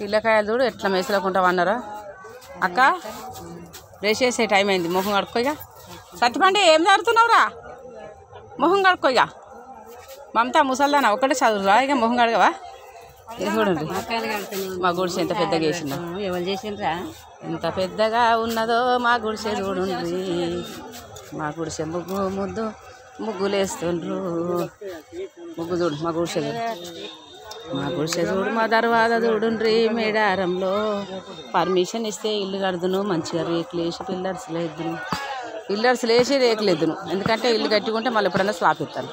పిల్లకాయలు చూడు ఎట్లా మేసలకుంటావు అన్నారా అక్క బ్రష్ చేసే టైం అయింది మొహం కడుక్కోయిగా సత్తిపండి ఏం జరుగుతున్నావురా మొహం కడుక్కోయిగా మమతా ముసల్దానా ఒక్కటే చదువురా ఇక మొహం కడగవా ఇది చూడండి మా గుడిసె ఎంత పెద్దగా వేసిందో ఎవరు చేసిండ్రా ఎంత పెద్దగా ఉన్నదో మా గుడిసె చూడండి మా గుడిసె ముగ్గు ముగ్గులేస్తుండ్రు ముగ్గు చూడు మా గుడిసె చూడు మా దర్వాజ చూడుండ్రి మేడారంలో పర్మిషన్ ఇస్తే ఇల్లు కడుదును మంచిగా రేకులు వేసి పిల్లర్స్ వేసి రేకులు ఎద్దును ఎందుకంటే ఇల్లు కట్టుకుంటే మళ్ళీ ఎప్పుడైనా స్లాప్ ఇస్తాను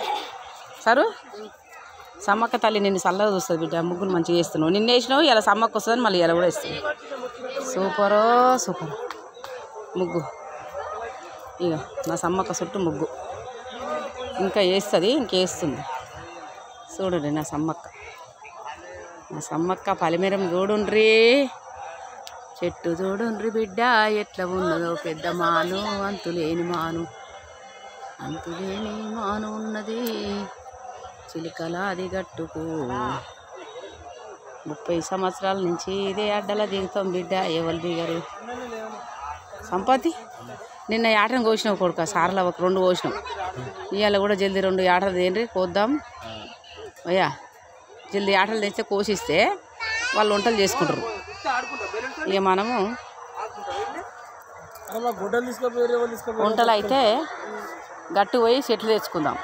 సరు సమ్మక్క తల్లి నిన్ను చల్లగా చూస్తుంది బిడ్డ ముగ్గులు మంచిగా వేస్తున్నావు నిన్న వేసినావు ఇలా సమ్మక్క వస్తుందని మళ్ళీ ఇలా కూడా వేస్తుంది సూపర్ ముగ్గు ఇక నా సమ్మక్క చుట్టూ ముగ్గు ఇంకా వేస్తుంది ఇంకేస్తుంది చూడండి నా సమ్మక్క పలిమేరం చూడుండ్రి చెట్టు చూడుండ్రి బిడ్డ ఎట్లా ఉన్నదో పెద్ద మాను అంతులేని మాను ఉన్నది చిలుకలాది గట్టుకు 30 సంవత్సరాల నుంచి ఇదే అడ్డల దిగుతాం బిడ్డ ఎవరు దిగరు సంపత్తి నిన్న యాటను కోసినావు కొడుక సార్ల ఒక 2 కోసినావు ఇవాళ కూడా జల్దీ 2 యాటలు తేండ్రి కోద్దాం అయ్యా జల్దీ ఆటలు తెస్తే కోసిస్తే వాళ్ళు వంటలు చేసుకుంటారు ఇక మనము వంటలు అయితే గట్టు పోయి చెట్లు తెచ్చుకుందాం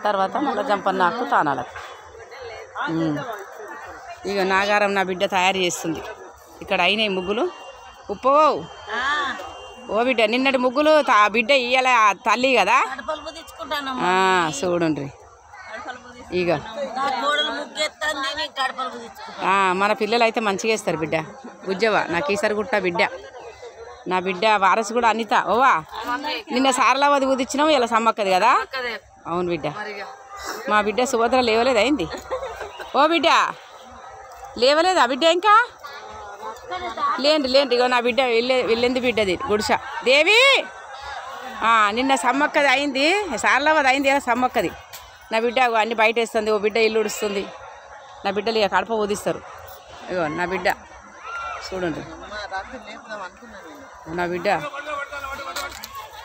తర్వాత మళ్ళీ జంపన్నాకు తానాలకు ఇక నాగారం నా బిడ్డ తయారు చేస్తుంది ఇక్కడ అయినాయి ముగ్గులు ఉప్పో ఓ బిడ్డ నిన్నటి ముగ్గులు బిడ్డ ఇయ్యాల తల్లి కదా చూడండి ఇక మన పిల్లలు అయితే మంచిగా వేస్తారు బిడ్డ గుజ్జవా నాకు ఈసారి గుట్ట బిడ్డ నా బిడ్డ వారసు కూడా అనిత ఓవా నిన్న సారలావది కుదిచ్చినావు ఇలా సమ్మక్కది కదా అవును బిడ్డ మా బిడ్డ సుభద్ర లేవలేదు అయింది ఓ బిడ్డ లేవలేదా బిడ్డ ఇంకా లేండి ఇగో నా బిడ్డ వెళ్ళింది బిడ్డది గుడిస దేవి నిన్న సమ్మక్కది అయింది సారలావది అయింది కదా సమ్మక్కది నా బిడ్డ అన్ని బయట వేస్తుంది ఓ బిడ్డ ఇల్లు ఉడుస్తుంది నా బిడ్డలు ఇక కడప ఊదిస్తారు ఇగో నా బిడ్డ చూడండి నా బిడ్డ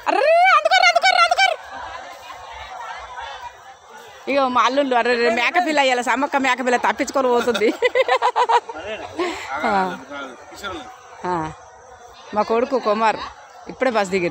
అర్రే అందుకోరు ఇగో మా అల్లుళ్ళు అర్రే మేకపిల్ల ఇలా సమ్మక్క మేకపిల్ల తప్పించుకొని పోతుంది మా కొడుకు కుమార్ ఇప్పుడే బస్ దిగి